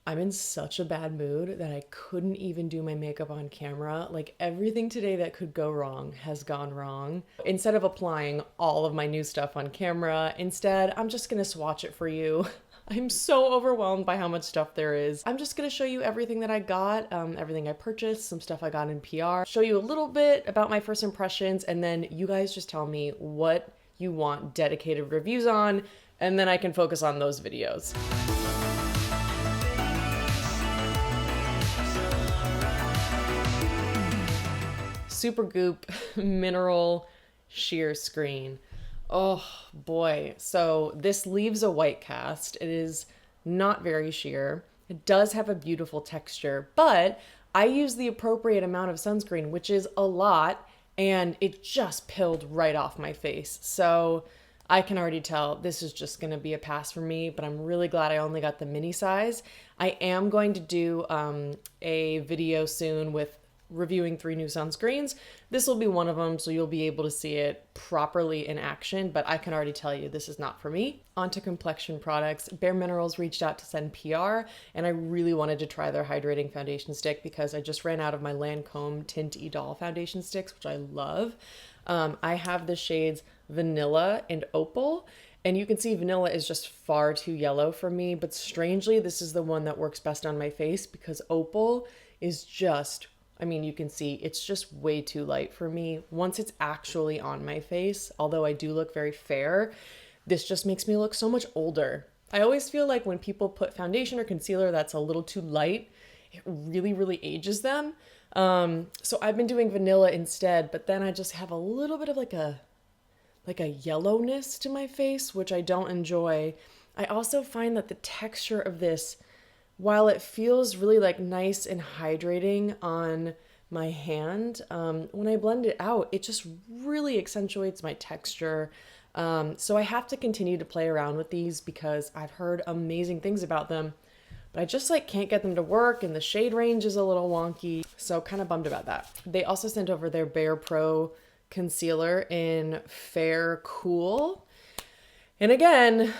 I'm in such a bad mood that I couldn't even do my makeup on camera. Like everything today that could go wrong has gone wrong. Instead of applying all of my new stuff on camera, instead, I'm just gonna swatch it for you. I'm so overwhelmed by how much stuff there is. I'm just gonna show you everything that I got, everything I purchased, some stuff I got in PR, show you a little bit about my first impressions, and then you guys just tell me what you want dedicated reviews on, and then I can focus on those videos. Super Goop Mineral Sheer Screen. Oh boy. So this leaves a white cast. It is not very sheer. It does have a beautiful texture, but I use the appropriate amount of sunscreen, which is a lot, and it just pilled right off my face. So I can already tell this is just going to be a pass for me, but I'm really glad I only got the mini size. I am going to do a video soon with reviewing 3 new sunscreens. This will be one of them, so you'll be able to see it properly in action, but I can already tell you this is not for me. On to complexion products. Bare Minerals reached out to send PR, and I really wanted to try their hydrating foundation stick because I just ran out of my Lancome Tint Idol foundation sticks, which I love. I have the shades Vanilla and Opal, and you can see Vanilla is just far too yellow for me, but strangely, this is the one that works best on my face because Opal is just, I mean, you can see it's just way too light for me. Once it's actually on my face, although I do look very fair, this just makes me look so much older. I always feel like when people put foundation or concealer that's a little too light, it really, really ages them. So I've been doing Vanilla instead, but then I just have a little bit of like a yellowness to my face, which I don't enjoy. I also find that the texture of this, while it feels really like nice and hydrating on my hand, when I blend it out, it just really accentuates my texture. So I have to continue to play around with these because I've heard amazing things about them, but I just like can't get them to work, and the shade range is a little wonky. So kind of bummed about that. They also sent over their Bare Pro concealer in Fair Cool. And again,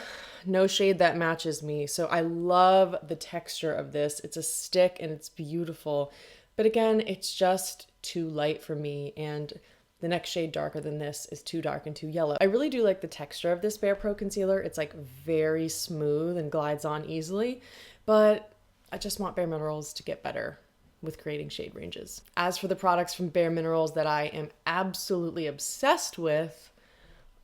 no shade that matches me. So I love the texture of this. It's a stick and it's beautiful. But again, it's just too light for me. And the next shade darker than this is too dark and too yellow. I really do like the texture of this Bare Pro concealer. It's like very smooth and glides on easily. But I just want Bare Minerals to get better with creating shade ranges. As for the products from Bare Minerals that I am absolutely obsessed with,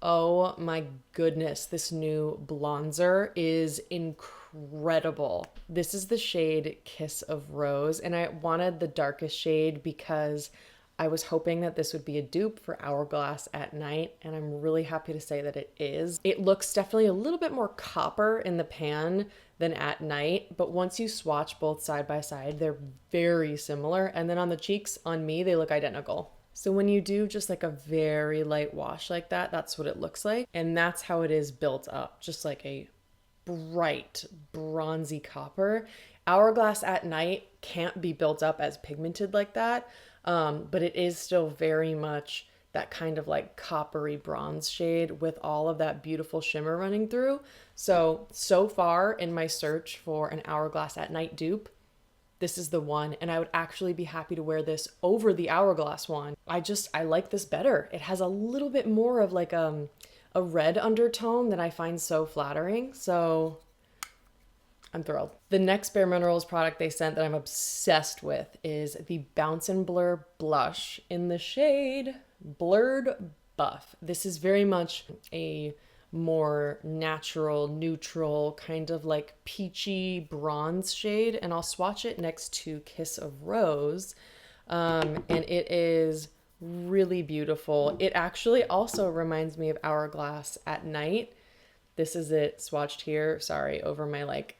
oh my goodness, this new bronzer is incredible. This is the shade Kiss of Rose, and I wanted the darkest shade because I was hoping that this would be a dupe for Hourglass at Night, and I'm really happy to say that it is. It looks definitely a little bit more copper in the pan than at night, but once you swatch both side by side, they're very similar, and then on the cheeks, on me, they look identical. So when you do just like a very light wash like that, that's what it looks like. And that's how it is built up, just like a bright bronzy copper. Hourglass at Night can't be built up as pigmented like that, but it is still very much that kind of like coppery bronze shade with all of that beautiful shimmer running through. So far in my search for an Hourglass at Night dupe, this is the one, and I would actually be happy to wear this over the Hourglass one. I like this better. It has a little bit more of like a red undertone that I find so flattering, so I'm thrilled. The next Bare Minerals product they sent that I'm obsessed with is the Bounce and Blur blush in the shade Blurred Buff. This is very much a more natural, neutral, kind of like peachy bronze shade, and I'll swatch it next to Kiss of Rose, and it is really beautiful. It actually also reminds me of Hourglass at Night. This is it swatched here, sorry, over my like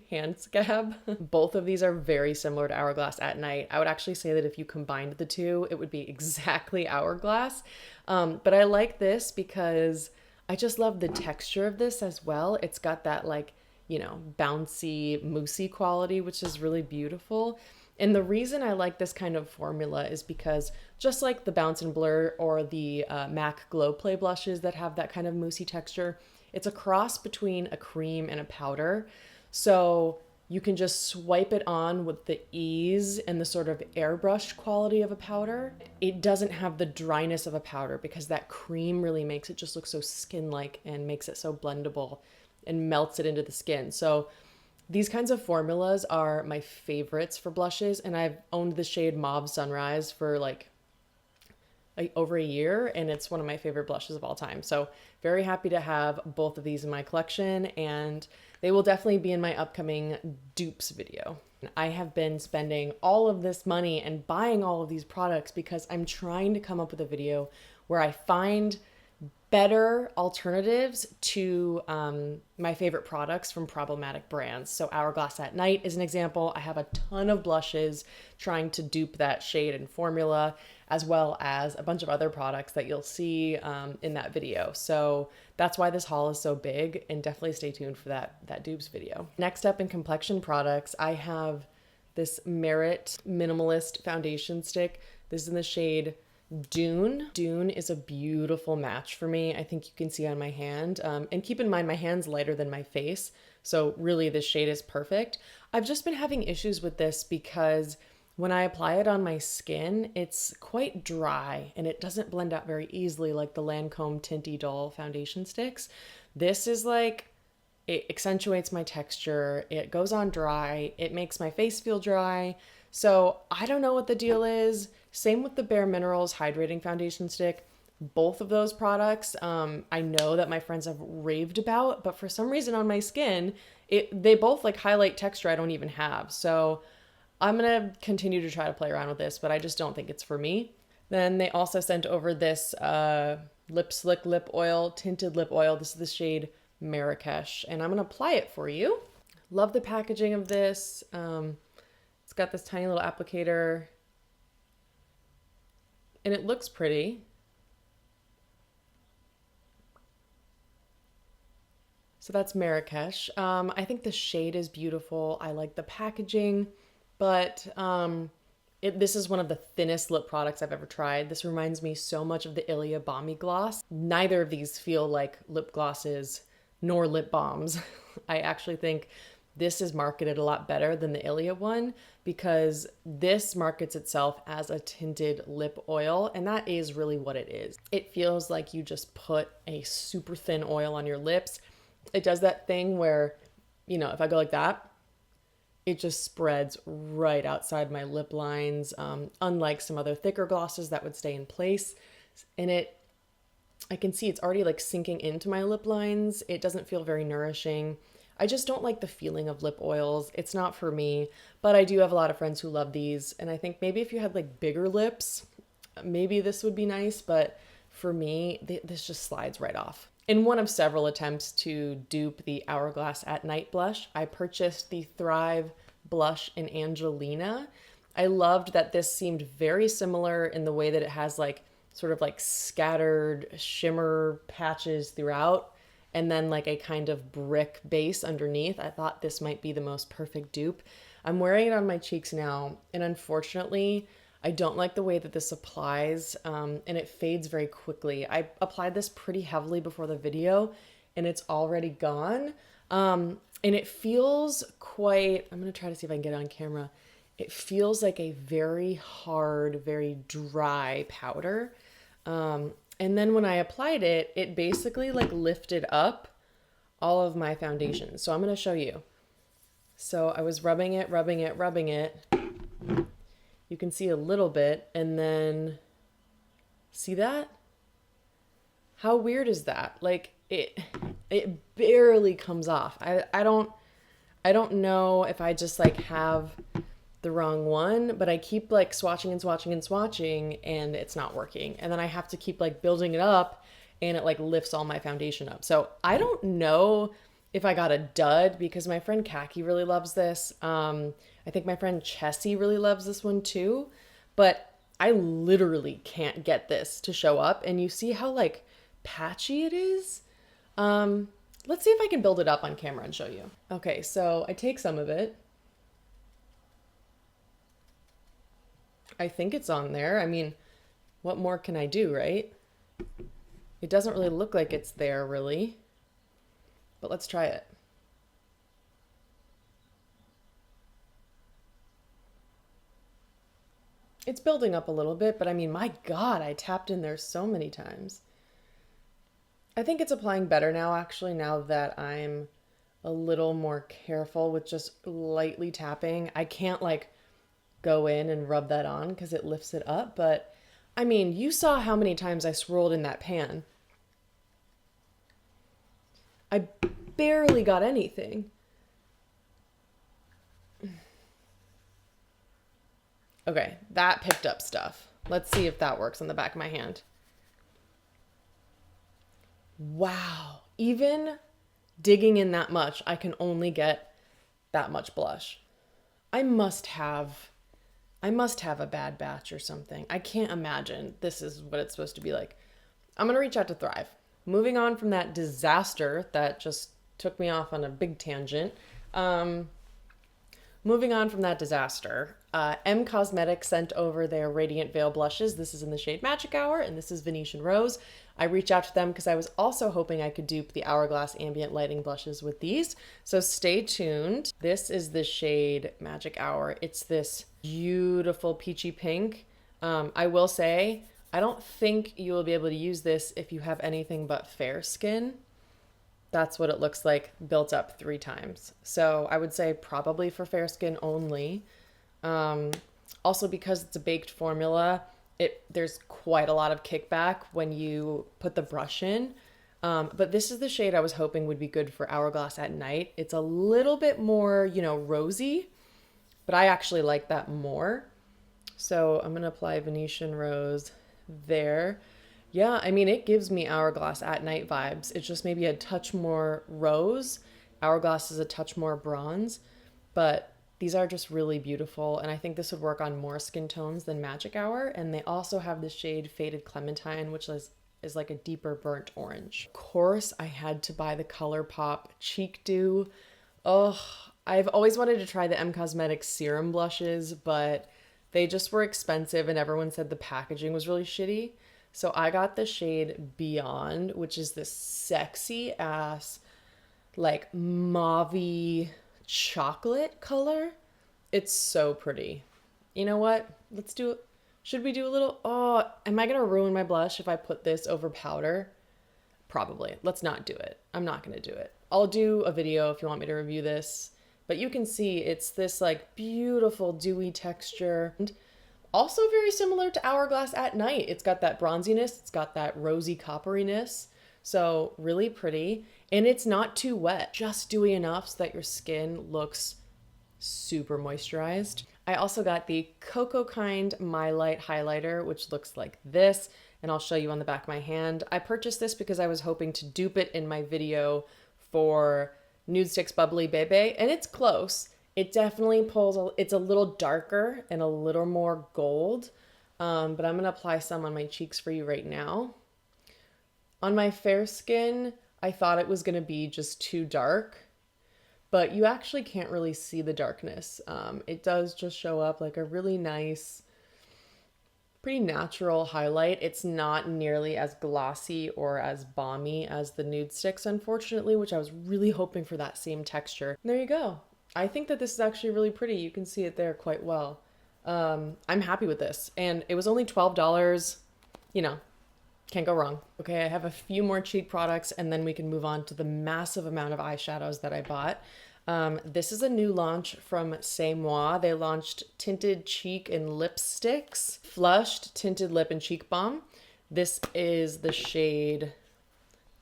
hand scab. Both of these are very similar to Hourglass at Night. I would actually say that if you combined the two, it would be exactly Hourglass. But I like this because I just love the texture of this as well. It's got that like, you know, bouncy, moussey quality, which is really beautiful. And the reason I like this kind of formula is because just like the Bounce and Blur or the MAC Glow Play blushes that have that kind of moussey texture, it's a cross between a cream and a powder. So you can just swipe it on with the ease and the sort of airbrushed quality of a powder. It doesn't have the dryness of a powder because that cream really makes it just look so skin-like and makes it so blendable and melts it into the skin. So these kinds of formulas are my favorites for blushes, and I've owned the shade Mauve Sunrise for like over a year, and it's one of my favorite blushes of all time. So very happy to have both of these in my collection, and they will definitely be in my upcoming dupes video. I have been spending all of this money and buying all of these products because I'm trying to come up with a video where I find better alternatives to my favorite products from problematic brands. So Hourglass at Night is an example. I have a ton of blushes trying to dupe that shade and formula, as well as a bunch of other products that you'll see in that video. So that's why this haul is so big, and definitely stay tuned for that dupes video. Next up in complexion products, I have this Merit Minimalist Foundation Stick. This is in the shade Dune. Dune is a beautiful match for me. I think you can see on my hand. And keep in mind, my hand's lighter than my face. So really this shade is perfect. I've just been having issues with this because when I apply it on my skin, it's quite dry and it doesn't blend out very easily like the Lancome Tinty Doll foundation sticks. This is like, it accentuates my texture. It goes on dry. It makes my face feel dry. So I don't know what the deal is. Same with the Bare Minerals Hydrating Foundation Stick. Both of those products, I know that my friends have raved about, but for some reason on my skin, they both like highlight texture I don't even have. So I'm gonna continue to try to play around with this, but I just don't think it's for me. Then they also sent over this Lip Slick Lip Oil, Tinted Lip Oil. This is the shade Marrakesh, and I'm gonna apply it for you. Love the packaging of this. It's got this tiny little applicator, and it looks pretty. So that's Marrakesh. I think the shade is beautiful. I like the packaging, but this is one of the thinnest lip products I've ever tried. This reminds me so much of the Ilia Balmy Gloss. Neither of these feel like lip glosses nor lip balms. I actually think this is marketed a lot better than the Ilia one because this markets itself as a tinted lip oil, and that is really what it is. It feels like you just put a super thin oil on your lips. It does that thing where, you know, if I go like that, it just spreads right outside my lip lines, unlike some other thicker glosses that would stay in place. And I can see it's already like sinking into my lip lines. It doesn't feel very nourishing. I just don't like the feeling of lip oils. It's not for me, but I do have a lot of friends who love these. And I think maybe if you had like bigger lips, maybe this would be nice, but for me, this just slides right off. In one of several attempts to dupe the Hourglass at Night blush, I purchased the Thrive blush in Angelina. I loved that this seemed very similar in the way that it has like sort of like scattered shimmer patches throughout, and then like a kind of brick base underneath. I thought this might be the most perfect dupe. I'm wearing it on my cheeks now, and unfortunately, I don't like the way that this applies, and it fades very quickly. I applied this pretty heavily before the video, and it's already gone. And it feels quite, I'm gonna try to see if I can get it on camera. It feels like a very hard, very dry powder. And then when I applied it, it basically like lifted up all of my foundation. So I'm gonna show you. So I was rubbing it. You can see a little bit, and then see that? How weird is that? Like it barely comes off. I don't know if I just like have the wrong one, but I keep like swatching and it's not working. And then I have to keep like building it up, and it like lifts all my foundation up. So I don't know if I got a dud, because my friend Kaki really loves this. I think my friend Chessie really loves this one too, but I literally can't get this to show up. And you see how like patchy it is? Let's see if I can build it up on camera and show you. Okay, so I take some of it. I think it's on there. I mean, what more can I do, right? It doesn't really look like it's there really, but let's try it. It's building up a little bit, but I mean, my God, I tapped in there so many times. I think it's applying better now, actually, now that I'm a little more careful with just lightly tapping. I can't like go in and rub that on because it lifts it up, but I mean, you saw how many times I swirled in that pan. I barely got anything. Okay, that picked up stuff. Let's see if that works on the back of my hand. Wow. Even digging in that much, I can only get that much blush. I must have a bad batch or something. I can't imagine this is what it's supposed to be like. I'm going to reach out to Thrive. Moving on from that disaster that just took me off on a big tangent. Moving on from that disaster, M Cosmetics sent over their Radiant Veil blushes. This is in the shade Magic Hour, and this is Venetian Rose. I reached out to them because I was also hoping I could dupe the Hourglass Ambient Lighting blushes with these. So stay tuned. This is the shade Magic Hour. It's this beautiful peachy pink. I will say, I don't think you will be able to use this if you have anything but fair skin. That's what it looks like built up 3 times. So I would say probably for fair skin only. Also because it's a baked formula, there's quite a lot of kickback when you put the brush in. But this is the shade I was hoping would be good for Hourglass at night. It's a little bit more, rosy, but I actually like that more. So I'm going to apply Venetian Rose there. Yeah, I mean, it gives me Hourglass at night vibes. It's just maybe a touch more rose. Hourglass is a touch more bronze, but these are just really beautiful. And I think this would work on more skin tones than Magic Hour. And they also have the shade Faded Clementine, which is like a deeper burnt orange. Of course, I had to buy the ColourPop Cheek Dew. Oh, I've always wanted to try the M Cosmetics serum blushes, but they just were expensive and everyone said the packaging was really shitty. So I got the shade Beyond, which is this sexy ass, like mauve chocolate color. It's so pretty. You know what? Let's do it. Should we do a little? Oh, am I going to ruin my blush if I put this over powder? Probably. Let's not do it. I'm not going to do it. I'll do a video if you want me to review this. But you can see it's this like beautiful dewy texture. Also very similar to Hourglass at night. It's got that bronziness. It's got that rosy copperiness. So really pretty. And it's not too wet. Just dewy enough so that your skin looks super moisturized. I also got the Cocoa Kind My Light highlighter, which looks like this. And I'll show you on the back of my hand. I purchased this because I was hoping to dupe it in my video for Nude Sticks Bubbly Bebe. And it's close. It definitely pulls, it's a little darker and a little more gold, but I'm going to apply some on my cheeks for you right now. On my fair skin, I thought it was going to be just too dark, but you actually can't really see the darkness. It does just show up like a really nice, pretty natural highlight. It's not nearly as glossy or as balmy as the Nude Sticks, unfortunately, which I was really hoping for that same texture. And there you go. I think that this is actually really pretty. You can see it there quite well. I'm happy with this. And it was only $12. Can't go wrong. Okay, I have a few more cheek products and then we can move on to the massive amount of eyeshadows that I bought. This is a new launch from C'est Moi. They launched Tinted Cheek and Lipsticks. Flushed Tinted Lip and Cheek Balm. This is the shade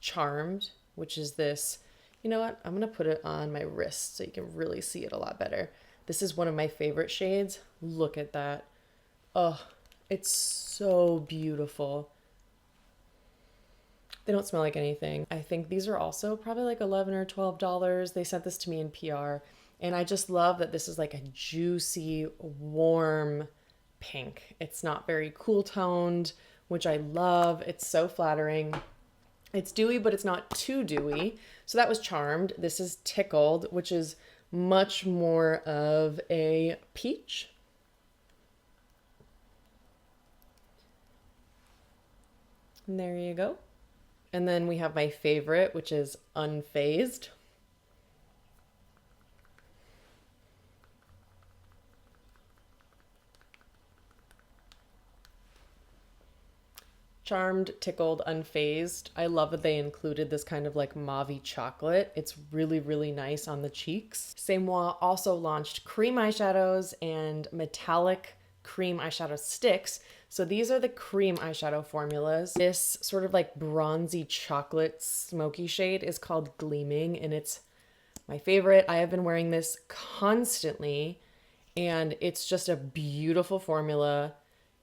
Charmed, which is this. You know what? I'm going to put it on my wrist so you can really see it a lot better. This is one of my favorite shades. Look at that. Oh, it's so beautiful. They don't smell like anything. I think these are also probably like $11 or $12. They sent this to me in PR. And I just love that this is like a juicy, warm pink. It's not very cool toned, which I love. It's so flattering. It's dewy, but it's not too dewy. So that was Charmed. This is Tickled, which is much more of a peach. And there you go. And then we have my favorite, which is Unfazed. Charmed, Tickled, Unfazed. I love that they included this kind of like mauve-y chocolate. It's really, really nice on the cheeks. Sephora also launched cream eyeshadows and metallic cream eyeshadow sticks. So these are the cream eyeshadow formulas. This sort of like bronzy chocolate smoky shade is called Gleaming, and it's my favorite. I have been wearing this constantly, and it's just a beautiful formula.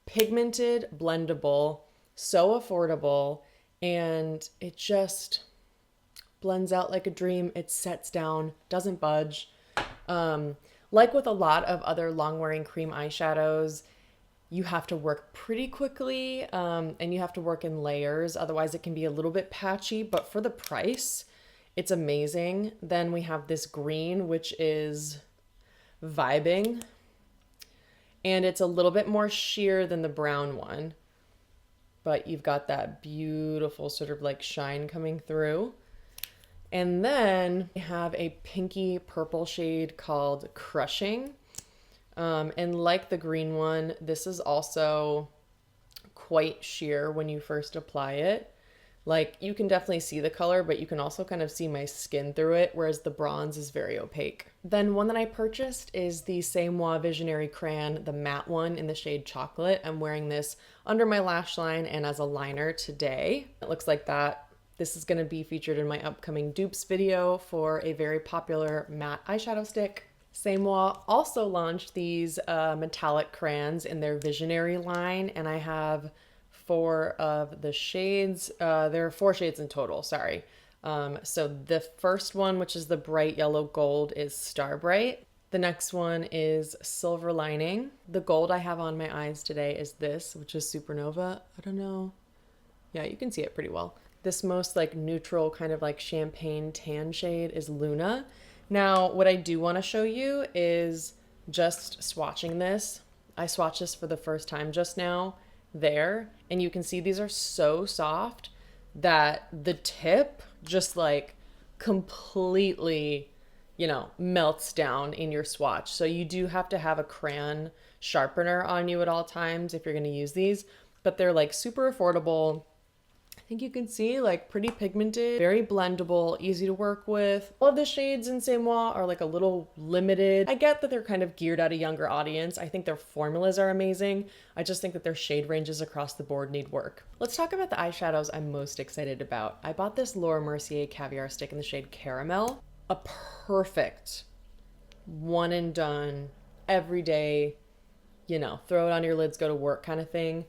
Pigmented, blendable, so affordable, and it just blends out like a dream. It sets down, doesn't budge. Like with a lot of other long-wearing cream eyeshadows, you have to work pretty quickly, and you have to work in layers. Otherwise, it can be a little bit patchy, but for the price, it's amazing. Then we have this green, which is Vibing, and it's a little bit more sheer than the brown one, but you've got that beautiful sort of like shine coming through. And then we have a pinky purple shade called Crushing. And like the green one, this is also quite sheer when you first apply it. Like you can definitely see the color, but you can also kind of see my skin through it, whereas the bronze is very opaque. Then one that I purchased is the Sephora Visionary Crayon, the matte one in the shade Chocolate. I'm wearing this under my lash line and as a liner today. It looks like that. This is going to be featured in my upcoming dupes video for a very popular matte eyeshadow stick. Sephora also launched these metallic crayons in their Visionary line, and I have 4 of the shades. There are 4 shades in total, sorry. So the first one, which is the bright yellow gold, is Star Bright. The next one is Silver Lining. The gold I have on my eyes today is this, which is Supernova. I don't know. Yeah, you can see it pretty well. This most like neutral kind of like champagne tan shade is Luna. Now, what I do want to show you is just swatching this. I swatched this for the first time just now there, and you can see these are so soft that the tip just like completely, you know, melts down in your swatch. So you do have to have a crayon sharpener on you at all times if you're going to use these, but they're like super affordable. I think you can see like pretty pigmented, very blendable, easy to work with. All of the shades in Sephora are like a little limited. I get that they're kind of geared at a younger audience. I think their formulas are amazing. I just think that their shade ranges across the board need work. Let's talk about the eyeshadows I'm most excited about. I bought this Laura Mercier Caviar stick in the shade Caramel. A perfect one and done, everyday, you know, throw it on your lids, go to work kind of thing.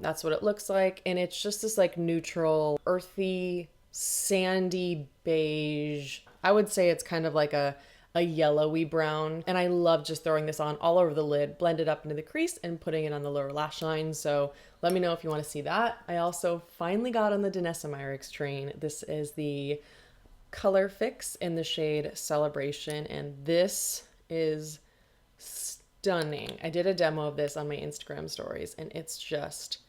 That's what it looks like. And it's just this like neutral, earthy, sandy beige. I would say it's kind of like a yellowy brown. And I love just throwing this on all over the lid, blend it up into the crease and putting it on the lower lash line. So let me know if you want to see that. I also finally got on the Danessa Myricks train. This is the Color Fix in the shade Celebration. And this is stunning. I did a demo of this on my Instagram stories, and it's just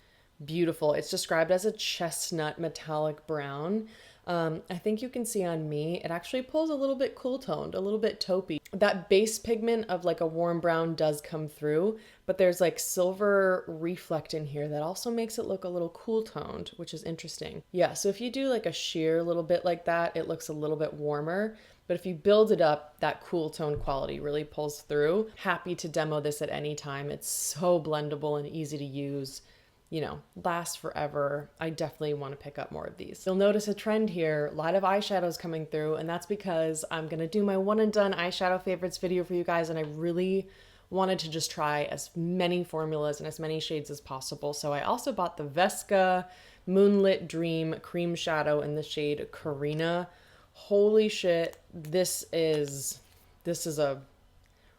beautiful. It's described as a chestnut metallic brown. I think you can see on me, it actually pulls a little bit cool toned, a little bit taupey. That base pigment of like a warm brown does come through, but there's like silver reflect in here that also makes it look a little cool toned, which is interesting. Yeah, so if you do like a sheer little bit like that, it looks a little bit warmer. But if you build it up, that cool tone quality really pulls through. Happy to demo this at any time. It's so blendable and easy to use. You know, lasts forever. I definitely want to pick up more of these. You'll notice a trend here, a lot of eyeshadows coming through, and that's because I'm going to do my one and done eyeshadow favorites video for you guys, and I really wanted to just try as many formulas and as many shades as possible. So I also bought the Vesca Moonlit Dream Cream Shadow in the shade Karina. Holy shit, this is a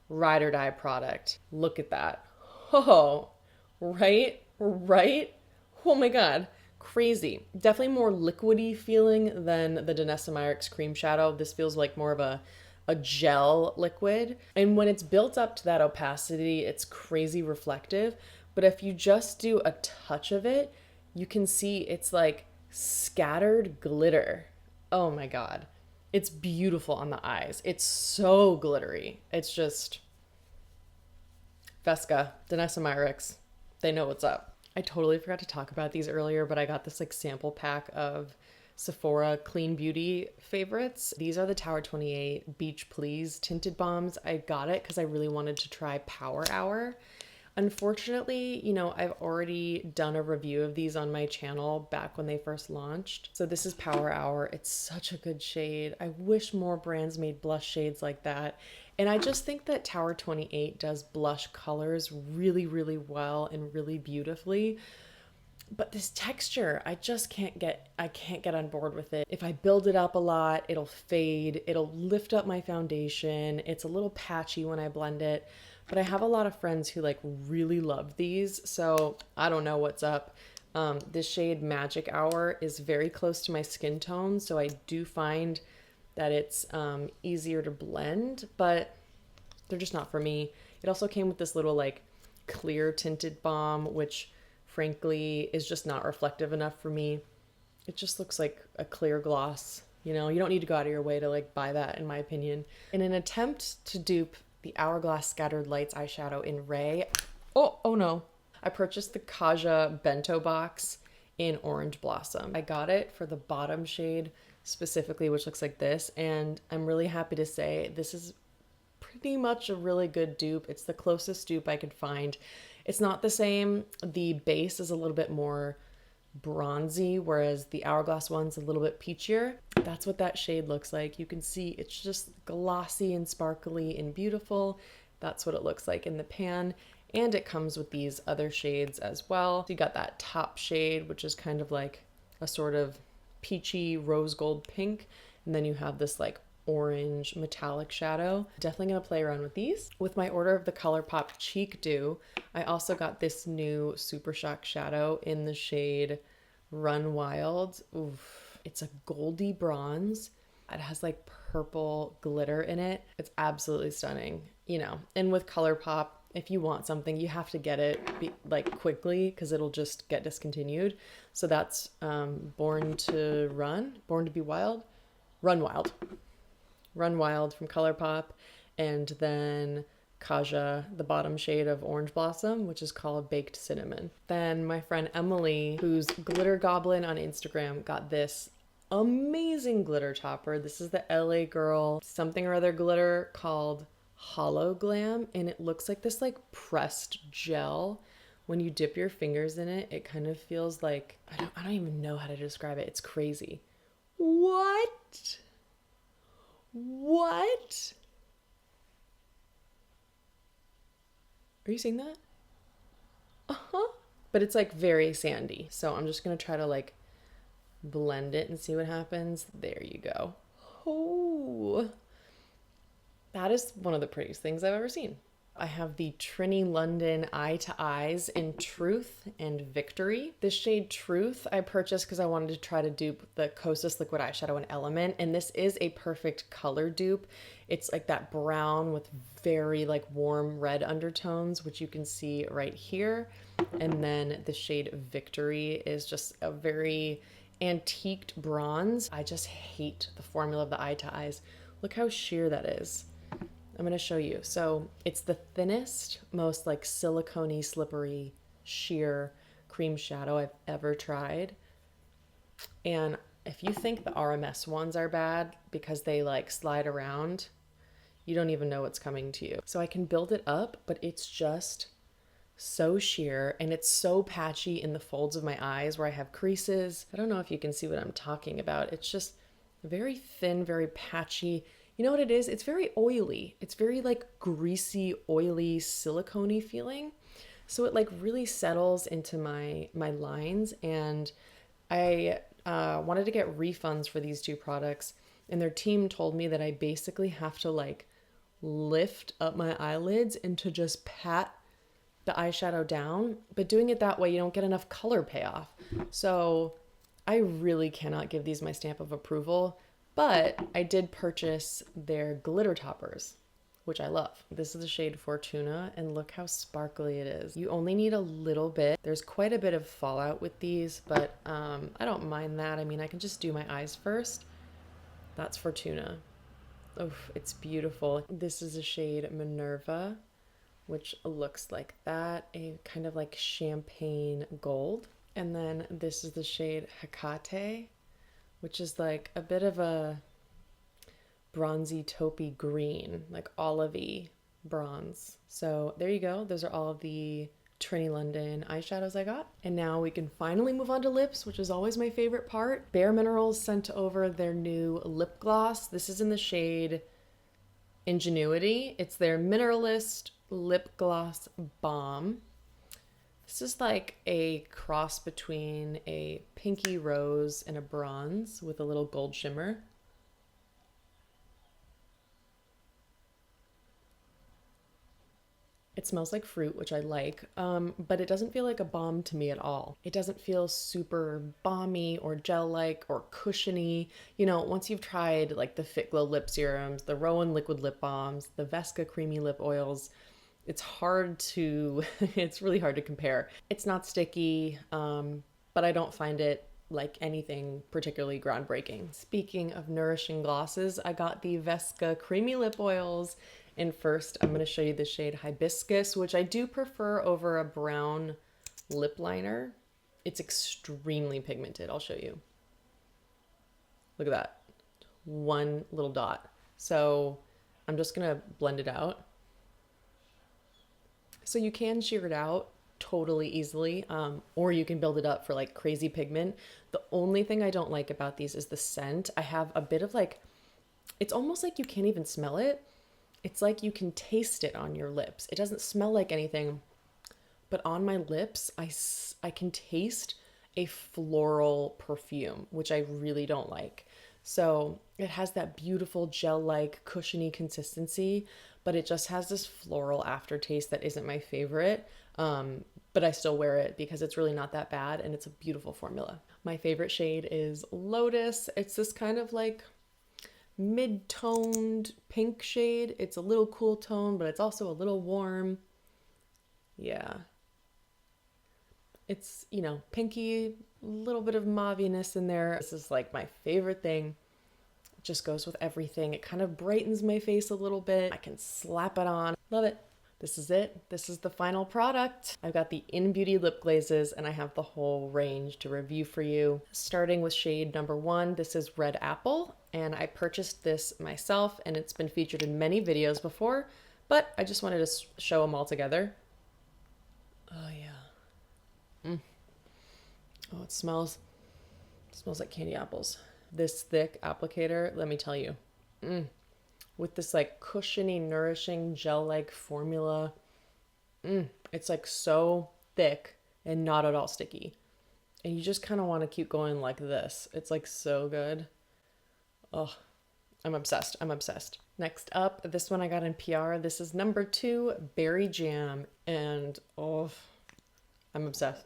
ride or die product. Look at that. Oh, right? Oh my God, crazy. Definitely more liquidy feeling than the Danessa Myricks Cream Shadow. This feels like more of a gel liquid. And when it's built up to that opacity, it's crazy reflective. But if you just do a touch of it, you can see it's like scattered glitter. Oh my God. It's beautiful on the eyes. It's so glittery. It's just Vesca, Danessa Myricks. They know what's up. I totally forgot to talk about these earlier, but I got this like sample pack of Sephora Clean Beauty favorites. These are the Tower 28 Beach Please tinted bombs. I got it because I really wanted to try Power Hour. Unfortunately, you know, I've already done a review of these on my channel back when they first launched. So this is Power Hour. It's such a good shade. I wish more brands made blush shades like that. And I just think that Tower 28 does blush colors really, really well and really beautifully. But this texture, I can't get on board with it. If I build it up a lot, it'll fade, it'll lift up my foundation. It's a little patchy when I blend it, but I have a lot of friends who like really love these, so I don't know what's up. This shade Magic Hour is very close to my skin tone, so I do find that it's easier to blend, but they're just not for me. It also came with this little like clear tinted balm, which frankly is just not reflective enough for me. It just looks like a clear gloss. You know, you don't need to go out of your way to like buy that, in my opinion. In an attempt to dupe the Hourglass Scattered Lights eyeshadow in Ray, oh no, I purchased the Kaja Bento box in Orange Blossom. I got it for the bottom shade specifically, which looks like this, and I'm really happy to say this is pretty much a really good dupe. It's the closest dupe I could find. It's not the same. The base is a little bit more bronzy, whereas the Hourglass one's a little bit peachier. That's what that shade looks like. You can see it's just glossy and sparkly and beautiful. That's what it looks like in the pan. And it comes with these other shades as well. So you got that top shade, which is kind of like a sort of peachy rose gold pink. And then you have this like orange metallic shadow. Definitely gonna play around with these. With my order of the ColourPop Cheek Dew, I also got this new Super Shock shadow in the shade Run Wild. Oof. It's a goldy bronze. It has like purple glitter in it. It's absolutely stunning, you know. And with ColourPop, if you want something, you have to get it like quickly because it'll just get discontinued. So that's Born to Be Wild, Run Wild. Run Wild from ColourPop, and then Kaja, the bottom shade of Orange Blossom, which is called Baked Cinnamon. Then my friend Emily, who's Glitter Goblin on Instagram, got this amazing glitter topper. This is the LA Girl something or other glitter called Holo Glam, and it looks like this like pressed gel. When you dip your fingers in it, it kind of feels like, I don't even know how to describe it. It's crazy. What? What? Are you seeing that? Uh-huh. But it's like very sandy. So I'm just going to try to like blend it and see what happens. There you go. Oh, that is one of the prettiest things I've ever seen. I have the Trini London Eye to Eyes in Truth and Victory. This shade Truth I purchased because I wanted to try to dupe the Kosas Liquid Eyeshadow in Element, and this is a perfect color dupe. It's like that brown with very like warm red undertones, which you can see right here. And then the shade Victory is just a very antiqued bronze. I just hate the formula of the Eye to Eyes. Look how sheer that is. I'm going to show you. So it's the thinnest, most like silicone-y, slippery, sheer cream shadow I've ever tried. And if you think the RMS ones are bad because they like slide around, you don't even know what's coming to you. So I can build it up, but it's just so sheer and it's so patchy in the folds of my eyes where I have creases. I don't know if you can see what I'm talking about. It's just very thin, very patchy. You know what it is? It's very oily. It's very like greasy, oily, silicone-y feeling. So it like really settles into my lines, and I wanted to get refunds for these two products, and their team told me that I basically have to like lift up my eyelids and to just pat the eyeshadow down, but doing it that way you don't get enough color payoff. So I really cannot give these my stamp of approval. But I did purchase their glitter toppers, which I love. This is the shade Fortuna, and look how sparkly it is. You only need a little bit. There's quite a bit of fallout with these, but I don't mind that. I mean, I can just do my eyes first. That's Fortuna. Oh, it's beautiful. This is a shade Minerva, which looks like that, a kind of like champagne gold. And then this is the shade Hecate, which is like a bit of a bronzy taupey green, like olivey bronze. So there you go. Those are all of the Trini London eyeshadows I got. And now we can finally move on to lips, which is always my favorite part. Bare Minerals sent over their new lip gloss. This is in the shade Ingenuity. It's their Mineralist Lip Gloss Balm. This is like a cross between a pinky rose and a bronze with a little gold shimmer. It smells like fruit, which I like, but it doesn't feel like a balm to me at all. It doesn't feel super balmy or gel-like or cushiony. You know, once you've tried like the Fit Glow lip serums, the Rowan liquid lip balms, the Vesca creamy lip oils, it's really hard to compare. It's not sticky, but I don't find it like anything particularly groundbreaking. Speaking of nourishing glosses, I got the Vesca creamy lip oils. And first, I'm going to show you the shade Hibiscus, which I do prefer over a brown lip liner. It's extremely pigmented. I'll show you. Look at that. One little dot. So I'm just going to blend it out. So you can sheer it out totally easily, or you can build it up for like crazy pigment. The only thing I don't like about these is the scent. I have a bit of like, it's almost like you can't even smell it. It's like you can taste it on your lips. It doesn't smell like anything, but on my lips, I can taste a floral perfume, which I really don't like. So it has that beautiful gel-like cushiony consistency, but it just has this floral aftertaste that isn't my favorite. But I still wear it because it's really not that bad and it's a beautiful formula. My favorite shade is Lotus. It's this kind of like mid-toned pink shade. It's a little cool tone, but it's also a little warm. Yeah. It's, you know, pinky, a little bit of mauviness in there. This is like my favorite thing. It just goes with everything. It kind of brightens my face a little bit. I can slap it on. Love it. This is it. This is the final product. I've got the In Beauty lip glazes and I have the whole range to review for you. Starting with shade number 1, this is Red Apple, and I purchased this myself and it's been featured in many videos before, but I just wanted to show them all together. Oh yeah. Oh, it smells like candy apples. This thick applicator, let me tell you. With this like cushiony, nourishing gel-like formula. It's like so thick and not at all sticky. And you just kind of want to keep going like this. It's like so good. Oh, I'm obsessed. I'm obsessed. Next up, this one I got in PR. This is number 2, Berry Jam. And oh, I'm obsessed.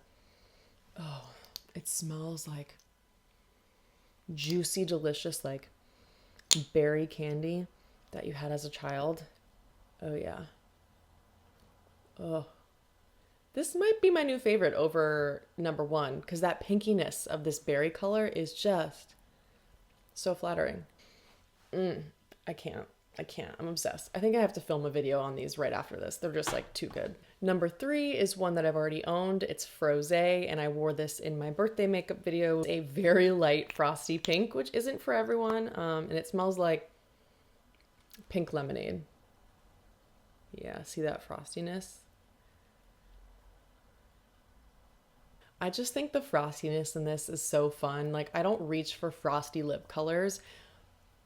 Oh, it smells like juicy, delicious, like berry candy that you had as a child. Oh yeah. Oh, this might be my new favorite over number 1 because that pinkiness of this berry color is just so flattering. I can't. I'm obsessed. I think I have to film a video on these right after this. They're just like too good. Number 3 is one that I've already owned. It's Frosé, and I wore this in my birthday makeup video. A very light frosty pink, which isn't for everyone, and it smells like pink lemonade. Yeah, see that frostiness? I just think the frostiness in this is so fun. Like, I don't reach for frosty lip colors,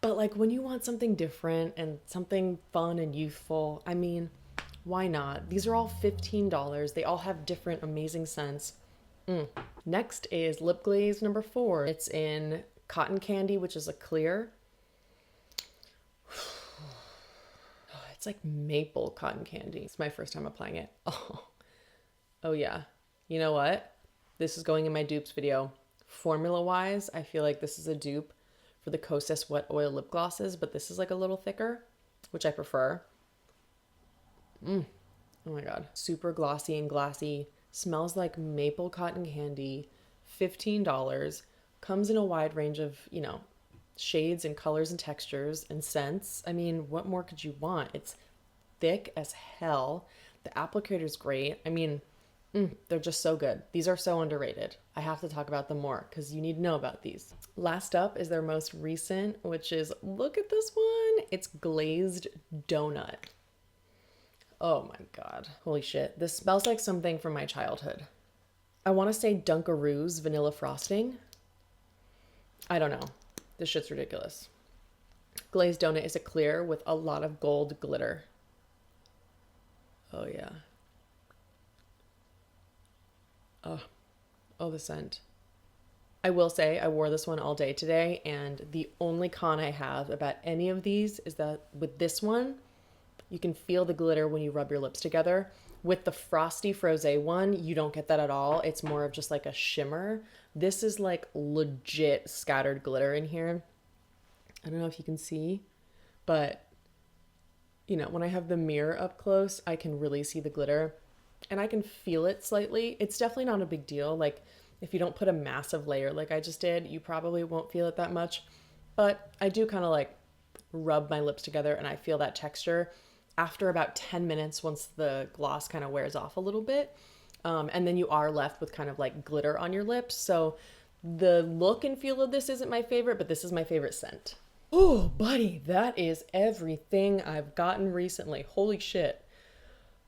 but like when you want something different and something fun and youthful, I mean, why not? These are all $15. They all have different amazing scents. Next is lip glaze number 4. It's in Cotton Candy, which is a clear. It's like maple cotton candy. It's my first time applying it. Oh yeah. You know what? This is going in my dupes video. Formula wise, I feel like this is a dupe for the Kosas Wet Oil lip glosses, but this is like a little thicker, which I prefer. Oh my God. Super glossy and glassy. Smells like maple cotton candy. $15. Comes in a wide range of, you know, shades and colors and textures and scents. I mean, what more could you want? It's thick as hell. The applicator's great. I mean, they're just so good. These are so underrated. I have to talk about them more because you need to know about these. Last up is their most recent, which is, look at this one. It's Glazed Donut. Oh my God. Holy shit. This smells like something from my childhood. I want to say Dunkaroos vanilla frosting. I don't know. This shit's ridiculous. Glazed Donut is a clear with a lot of gold glitter. Oh yeah. Oh, the scent. I will say I wore this one all day today, and the only con I have about any of these is that with this one, you can feel the glitter when you rub your lips together. With the Frosty Frosé one, you don't get that at all. It's more of just like a shimmer. This is like legit scattered glitter in here. I don't know if you can see, but you know, when I have the mirror up close, I can really see the glitter and I can feel it slightly. It's definitely not a big deal. Like if you don't put a massive layer like I just did, you probably won't feel it that much. But I do kind of like rub my lips together and I feel that texture after about 10 minutes once the gloss kind of wears off a little bit. And then you are left with kind of like glitter on your lips. So the look and feel of this isn't my favorite, but this is my favorite scent. Oh, buddy, that is everything I've gotten recently. Holy shit.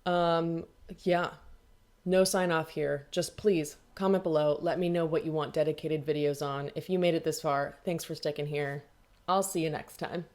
Yeah, no sign off here. Just please comment below. Let me know what you want dedicated videos on. If you made it this far, thanks for sticking here. I'll see you next time.